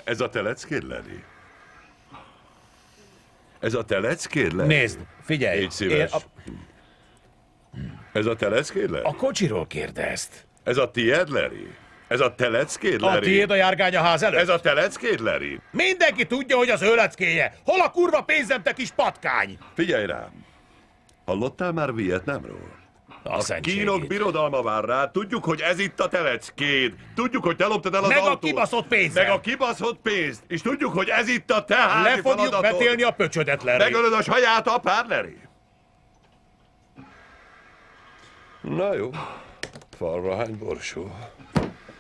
Ez a te leckéd, Larry? Ez a te leckéd, Larry? Nézd, figyelj. Légy szíves. Ez a te leckéd, Larry? A kocsiról kérdezt. Ez a tiéd, Larry? Ez a te leckéd, Larry? A tiéd a járgány a ház előtt? Ez a te leckéd, Larry? Mindenki tudja, hogy az ő leckéje. Hol a kurva pénzem, te kis patkány? Figyelj rám. Hallottál már Vietnámról? A Kínok birodalma vár rá, tudjuk, hogy ez itt a te leckéd. Tudjuk, hogy te loptad el az meg autót. a kibaszott pénzem. Meg a kibaszott pénzt. És tudjuk, hogy ez itt a te házi Le fogjuk feladatod. betélni a pöcsödet, Larry. Megölöd a saját apád, Larry? Na jó. Falra hány borsó.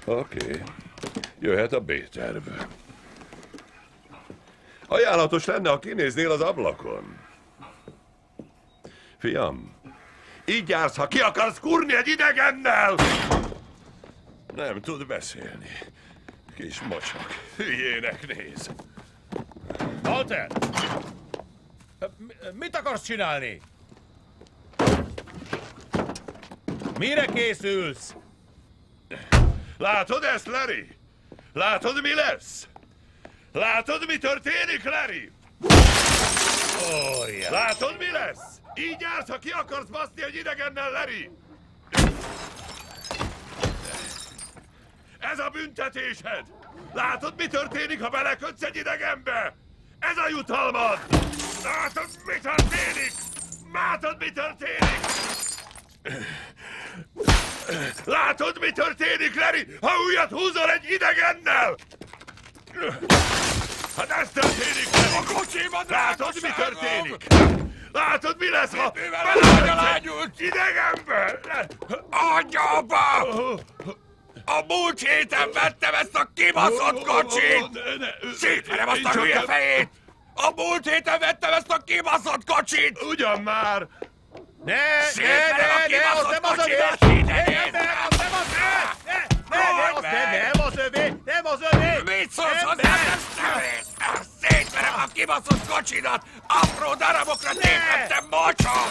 Oké. Jöhet a B-terv. Ajánlatos lenne, ha kinéznél az ablakon. Fiam, így jársz, ha ki akarsz kurni egy idegennel! Nem tud beszélni. Kis mocsak. Hülyének néz. Walter! Mit akarsz csinálni? Mire készülsz? Látod ezt, Larry? Látod, mi lesz? Látod, mi történik, Larry? Oh, yeah. Látod, mi lesz? Így jársz, ha ki akarsz baszni egy idegennel, Larry! Ez a büntetésed! Látod, mi történik, ha belekötsz egy idegenbe? Ez a jutalmad! Látod, mi történik? Látod, mi történik? Látod, mi történik, Larry, ha újat húzol egy idegennel? Hát ez történik, Larry! A kocsiban Látod, mi történik? Látod, mi lesz, ha belelányult idegenbe? Anyába! A múlt héten vettem ezt a kibaszott kocsit! Szétverem azt a hülye fejét! A múlt héten vettem ezt a kibaszott kocsit! Ugyan már! Szétverem a kibaszott kocsidat! Nem az övé! Nem az övé! Mit szólsz hozzá, szétverem a kibaszott kocsidat! Apró darabokra tépettem, mocsok!